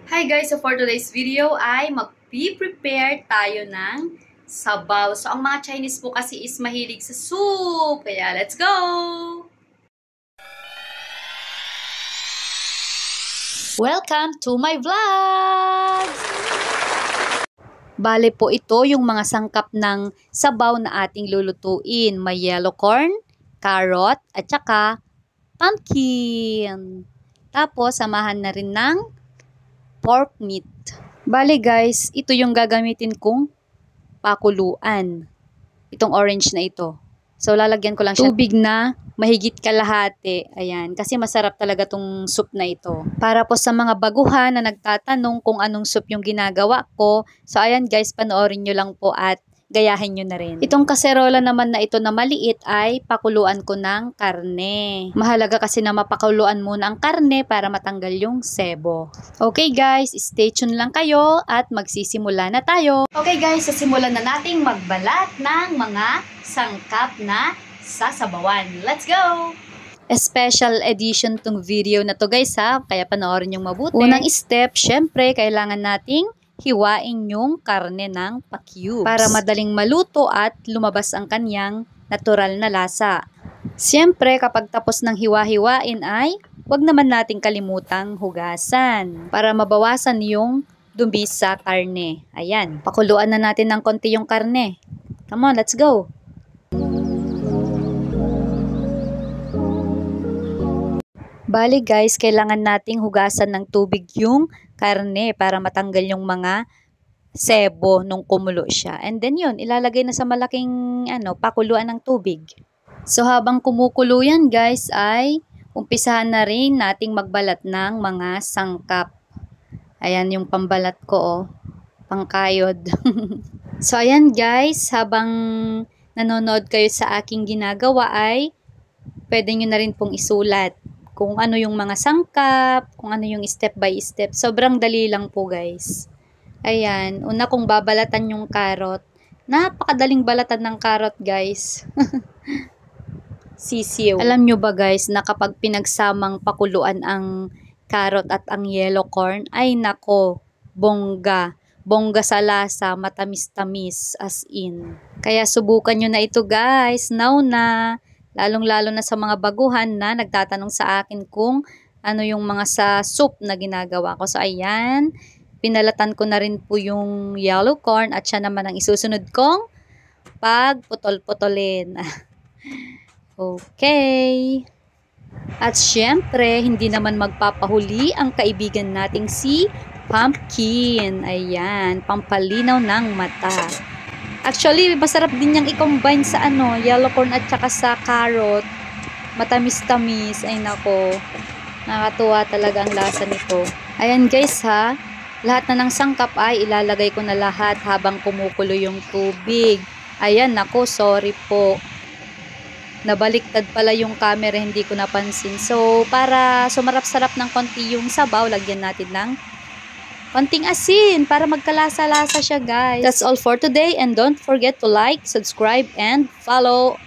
Hi guys! So for today's video ay mag-prepare tayo ng sabaw. So ang mga Chinese po kasi is mahilig sa soup. Kaya let's go! Welcome to my vlog! Bale po ito yung mga sangkap ng sabaw na ating lulutuin. May yellow corn, carrot, at saka pumpkin. Tapos samahan na rin ng pork meat. Bale guys, ito yung gagamitin kong pakuluan. Itong orange na ito. So lalagyan ko lang siya tubig na mahigit kalahati. Ayan, kasi masarap talaga tong soup na ito. Para po sa mga baguhan na nagtatanong kung anong soup yung ginagawa ko. So ayan guys, panoorin nyo lang po at gayahin nyo na rin. Itong kaserola naman na ito na maliit ay pakuluan ko ng karne. Mahalaga kasi na mapakuluan muna ang karne para matanggal yung sebo. Okay guys, stay tuned lang kayo at magsisimula na tayo. Okay guys, simulan na nating magbalat ng mga sangkap na sasabawan. Let's go! Special edition tong video na to guys ha, kaya panoorin yung mabuti. Unang step, syempre kailangan nating hiwain yung karne ng pa-cubes para madaling maluto at lumabas ang kanyang natural na lasa. Siyempre, kapag tapos ng hiwa-hiwain ay wag naman nating kalimutang hugasan para mabawasan yung dumi sa karne. Ayan, pakuluan na natin ng konti yung karne. Come on, let's go! Bali guys, kailangan nating hugasan ng tubig yung karne para matanggal yung mga sebo nung kumulo siya. And then yun, ilalagay na sa malaking pakuluan ng tubig. So habang kumukulo yan guys ay umpisahan na rin nating magbalat ng mga sangkap. Ayan yung pambalat ko pangkayod. So ayan guys, habang nanonood kayo sa aking ginagawa ay pwede nyo na rin pong isulat kung ano yung mga sangkap, kung ano yung step by step. Sobrang dali lang po guys. Ayan, una kong babalatan yung carrot. Napakadaling balatan ng carrot guys. Sisiw. Alam nyo ba guys na kapag pinagsamang pakuluan ang carrot at ang yellow corn, ay nako, bongga. Bongga sa lasa, matamis-tamis as in. Kaya subukan nyo na ito guys, now na. Lalong-lalo na sa mga baguhan na nagtatanong sa akin kung ano yung mga sa soup na ginagawa ko. So ayan, pinalatan ko na rin po yung yellow corn at siya naman ang isusunod kong pagputol-putolin. Okay. At syempre, hindi naman magpapahuli ang kaibigan nating si pumpkin. Ayan, pampalinaw ng mata. Actually, masarap din niyang i-combine sa yellow corn at saka sa carrot. Matamis-tamis. Ay nako. Nakatuwa talaga ang lasa nito. Ayan guys ha. Lahat na ng sangkap ay ilalagay ko na lahat habang kumukulo yung tubig. Ayan nako, sorry po. Nabaliktad pala yung camera, hindi ko napansin. So, para sumarap-sarap ng konti yung sabaw, lagyan natin ng konting asin para magkalasa-lasa siya guys. That's all for today and don't forget to like, subscribe, and follow